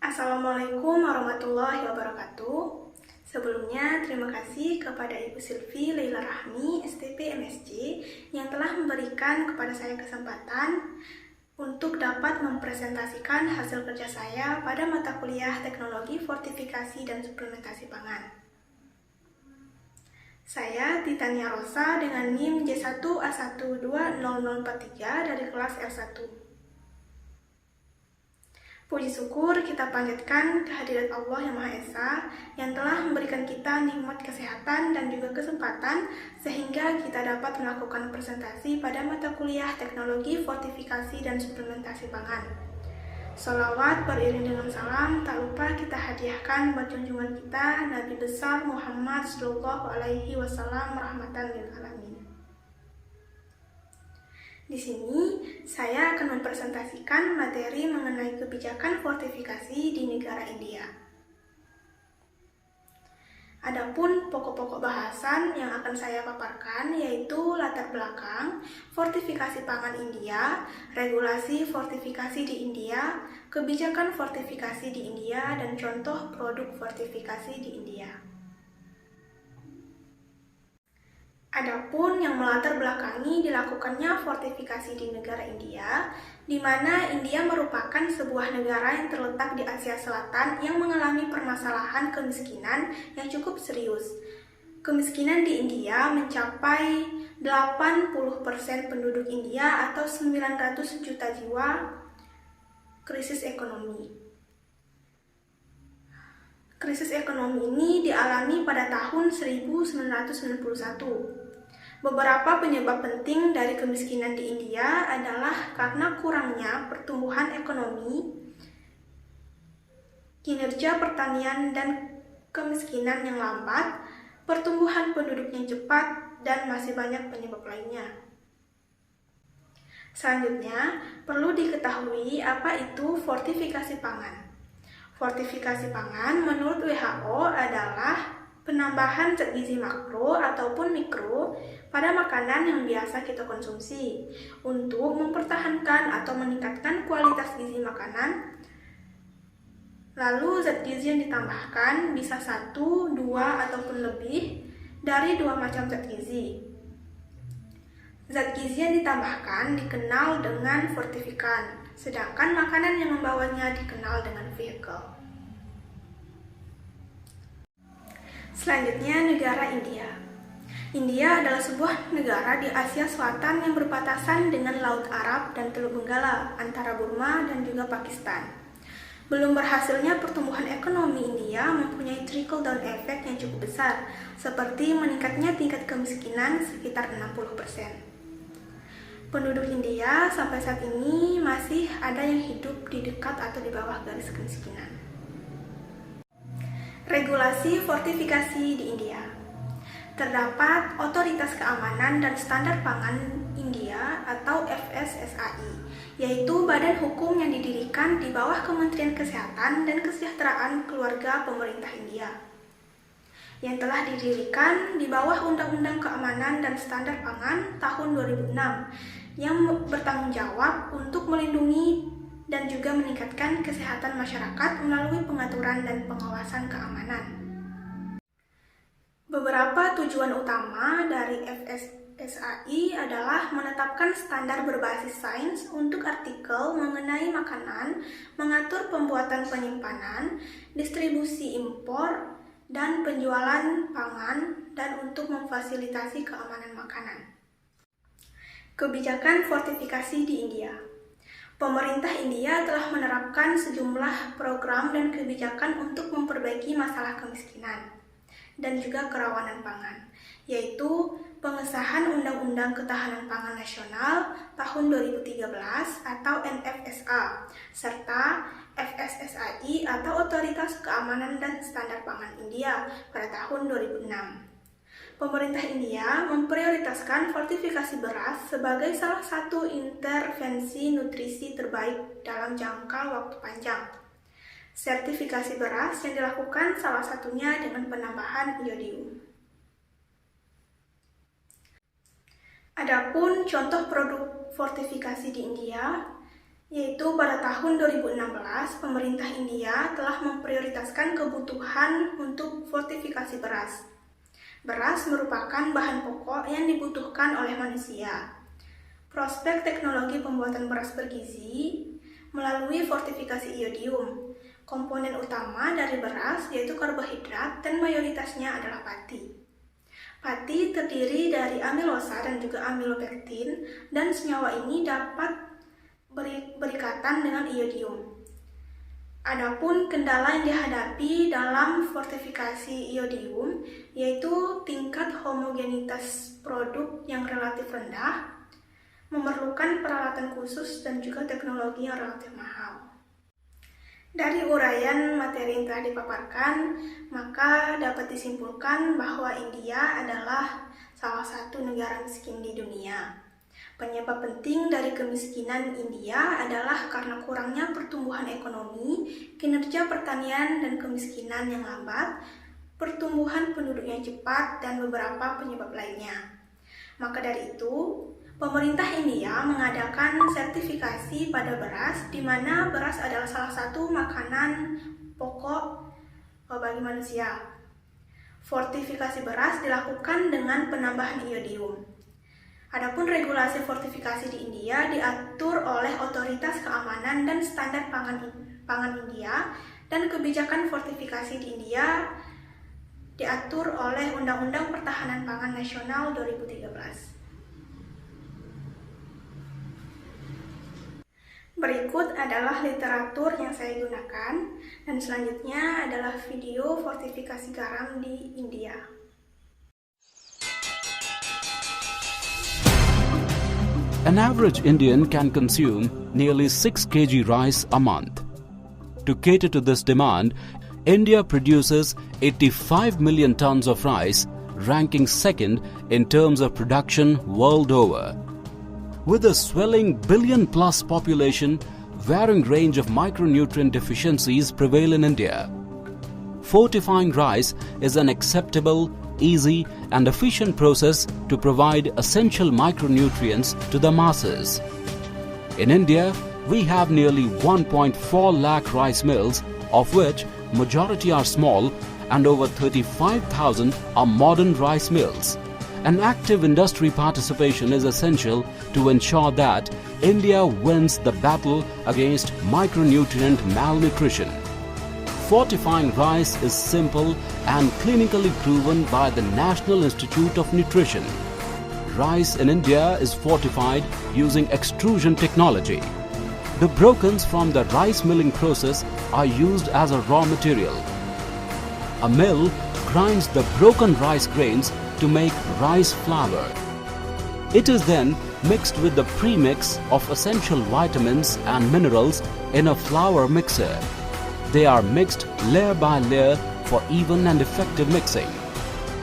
Assalamualaikum warahmatullahi wabarakatuh. Sebelumnya, terima kasih kepada Ibu Silvi Leila Rahmi, STP MSc, yang telah memberikan kepada saya kesempatan untuk dapat mempresentasikan hasil kerja saya pada mata kuliah Teknologi Fortifikasi dan Suplementasi Pangan. Saya Titania Rosa dengan NIM J1A120043 dari kelas R1. Puji syukur kita panjatkan kehadirat Allah yang Maha Esa yang telah memberikan kita nikmat kesehatan dan juga kesempatan sehingga kita dapat melakukan presentasi pada mata kuliah Teknologi Fortifikasi dan Suplementasi Pangan. Sholawat beriring dengan salam tak lupa kita hadiahkan buat junjungan kita Nabi besar Muhammad SAW rahmatan lil alamin. Di sini, saya akan mempresentasikan materi mengenai kebijakan fortifikasi di negara India. Adapun pokok-pokok bahasan yang akan saya paparkan yaitu latar belakang fortifikasi pangan India, regulasi fortifikasi di India, kebijakan fortifikasi di India, dan contoh produk fortifikasi di India. Adapun yang melatar belakangi dilakukannya fortifikasi di negara India, di mana India merupakan sebuah negara yang terletak di Asia Selatan yang mengalami permasalahan kemiskinan yang cukup serius. Kemiskinan di India mencapai 80% penduduk India atau 900 juta jiwa krisis ekonomi. Krisis ekonomi ini dialami pada tahun 1991. Beberapa penyebab penting dari kemiskinan di India adalah karena kurangnya pertumbuhan ekonomi, kinerja pertanian dan kemiskinan yang lambat, pertumbuhan penduduk yang cepat, dan masih banyak penyebab lainnya. Selanjutnya, perlu diketahui apa itu fortifikasi pangan. Fortifikasi pangan menurut WHO adalah penambahan zat gizi makro ataupun mikro pada makanan yang biasa kita konsumsi untuk mempertahankan atau meningkatkan kualitas gizi makanan. Lalu zat gizi yang ditambahkan bisa 1, 2, ataupun lebih dari 2 macam zat gizi. Zat gizi yang ditambahkan dikenal dengan fortifikan, sedangkan makanan yang membawanya dikenal dengan vehicle. Selanjutnya, negara India. India adalah sebuah negara di Asia Selatan yang berbatasan dengan Laut Arab dan Teluk Benggala antara Burma dan juga Pakistan. Belum berhasilnya pertumbuhan ekonomi India mempunyai trickle down effect yang cukup besar, seperti meningkatnya tingkat kemiskinan sekitar 60%. Penduduk India sampai saat ini masih ada yang hidup di dekat atau di bawah garis kemiskinan. Regulasi fortifikasi di India. Terdapat Otoritas Keamanan dan Standar Pangan India atau FSSAI, yaitu badan hukum yang didirikan di bawah Kementerian Kesehatan dan Kesejahteraan Keluarga Pemerintah India, yang telah didirikan di bawah Undang-Undang Keamanan dan Standar Pangan tahun 2006, yang bertanggung jawab untuk melindungi dan juga meningkatkan kesehatan masyarakat melalui pengaturan dan pengawasan keamanan. Beberapa tujuan utama dari FSSAI adalah menetapkan standar berbasis sains untuk artikel mengenai makanan, mengatur pembuatan penyimpanan, distribusi impor, dan penjualan pangan, dan untuk memfasilitasi keamanan makanan. Kebijakan fortifikasi di India. Pemerintah India telah menerapkan sejumlah program dan kebijakan untuk memperbaiki masalah kemiskinan dan juga kerawanan pangan, yaitu pengesahan Undang-Undang Ketahanan Pangan Nasional tahun 2013 atau NFSA, serta FSSAI atau Otoritas Keamanan dan Standar Pangan India pada tahun 2006. Pemerintah India memprioritaskan fortifikasi beras sebagai salah satu intervensi nutrisi terbaik dalam jangka waktu panjang. Sertifikasi beras yang dilakukan salah satunya dengan penambahan iodium. Adapun contoh produk fortifikasi di India, yaitu pada tahun 2016 pemerintah India telah memprioritaskan kebutuhan untuk fortifikasi beras. Beras merupakan bahan pokok yang dibutuhkan oleh manusia. Prospek teknologi pembuatan beras bergizi melalui fortifikasi iodium. Komponen utama dari beras yaitu karbohidrat dan mayoritasnya adalah pati. Pati terdiri dari amilosa dan juga amilopektin, dan senyawa ini dapat berikatan dengan iodium. Adapun kendala yang dihadapi dalam fortifikasi iodium yaitu tingkat homogenitas produk yang relatif rendah, memerlukan peralatan khusus dan juga teknologi yang relatif mahal. Dari uraian materi yang telah dipaparkan, maka dapat disimpulkan bahwa India adalah salah satu negara miskin di dunia. Penyebab penting dari kemiskinan India adalah karena kurangnya pertumbuhan ekonomi, kinerja pertanian dan kemiskinan yang lambat, pertumbuhan penduduk yang cepat, dan beberapa penyebab lainnya. Maka dari itu, pemerintah India mengadakan sertifikasi pada beras, di mana beras adalah salah satu makanan pokok bagi manusia. Fortifikasi beras dilakukan dengan penambahan iodium. Adapun regulasi fortifikasi di India diatur oleh Otoritas Keamanan dan Standar Pangan India, dan kebijakan fortifikasi di India diatur oleh Undang-Undang Pertahanan Pangan Nasional 2013. Berikut adalah literatur yang saya gunakan, dan selanjutnya adalah video fortifikasi garam di India. An average Indian can consume nearly 6 kg rice a month. To cater to this demand, India produces 85 million tons of rice, ranking second in terms of production world over. With a swelling billion-plus population, varying range of micronutrient deficiencies prevail in India. Fortifying rice is an acceptable, easy and efficient process to provide essential micronutrients to the masses. In India, we have nearly 1.4 lakh rice mills, of which majority are small, and over 35,000 are modern rice mills. An active industry participation is essential to ensure that India wins the battle against micronutrient malnutrition. Fortifying rice is simple and clinically proven by the National Institute of Nutrition. Rice in India is fortified using extrusion technology. The brokens from the rice milling process are used as a raw material. A mill grinds the broken rice grains to make rice flour. It is then mixed with the premix of essential vitamins and minerals in a flour mixer. They are mixed layer by layer for even and effective mixing.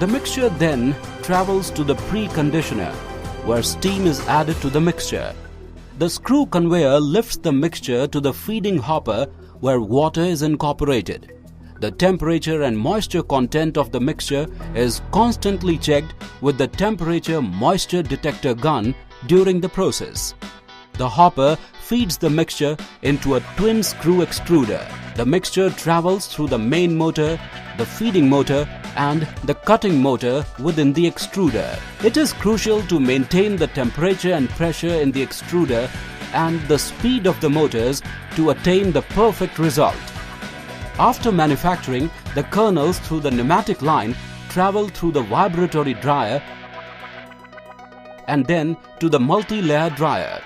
The mixture then travels to the preconditioner, where steam is added to the mixture. The screw conveyor lifts the mixture to the feeding hopper, where water is incorporated. The temperature and moisture content of the mixture is constantly checked with the temperature moisture detector gun during the process. The hopper feeds the mixture into a twin screw extruder. The mixture travels through the main motor, the feeding motor and the cutting motor within the extruder. It is crucial to maintain the temperature and pressure in the extruder and the speed of the motors to attain the perfect result. After manufacturing, the kernels through the pneumatic line travel through the vibratory dryer and then to the multi-layer dryer.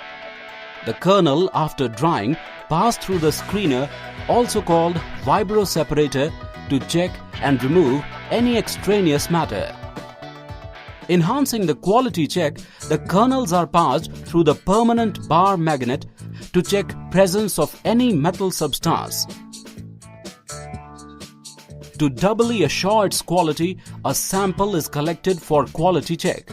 The kernel, after drying, pass through the screener, also called vibro separator, to check and remove any extraneous matter. Enhancing the quality check, the kernels are passed through the permanent bar magnet to check presence of any metal substance. To doubly assure its quality, a sample is collected for quality check.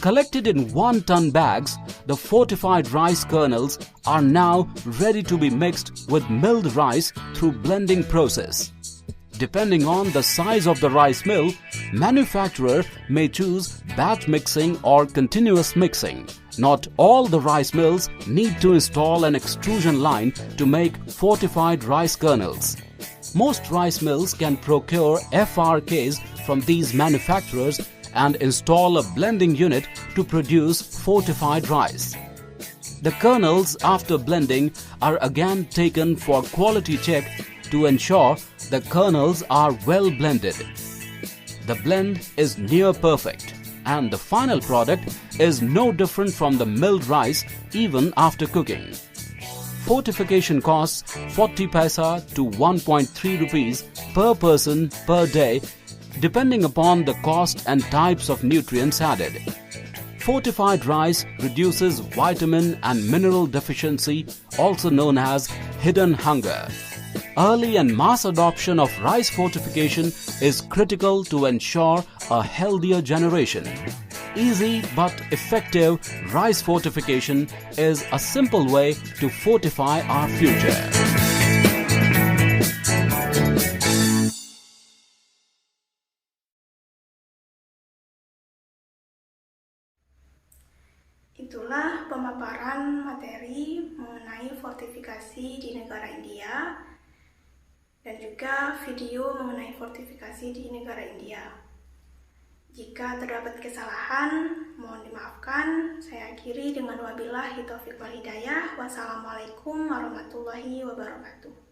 Collected in 1-ton bags, the fortified rice kernels are now ready to be mixed with milled rice through blending process. Depending on the size of the rice mill, manufacturer may choose batch mixing or continuous mixing. Not all the rice mills need to install an extrusion line to make fortified rice kernels. Most rice mills can procure FRKs from these manufacturers and install a blending unit to produce fortified rice. The kernels after blending are again taken for quality check to ensure the kernels are well blended. The blend is near perfect and the final product is no different from the milled rice even after cooking. Fortification costs 40 paisa to 1.3 rupees per person per day depending upon the cost and types of nutrients added. Fortified rice reduces vitamin and mineral deficiency, also known as hidden hunger. Early and mass adoption of rice fortification is critical to ensure a healthier generation. Easy but effective rice fortification is a simple way to fortify our future. Itulah pemaparan materi mengenai fortifikasi di negara India dan juga video mengenai fortifikasi di negara India. Jika terdapat kesalahan, mohon dimaafkan. Saya akhiri dengan wabillahi taufiq wal hidayah. Wassalamualaikum warahmatullahi wabarakatuh.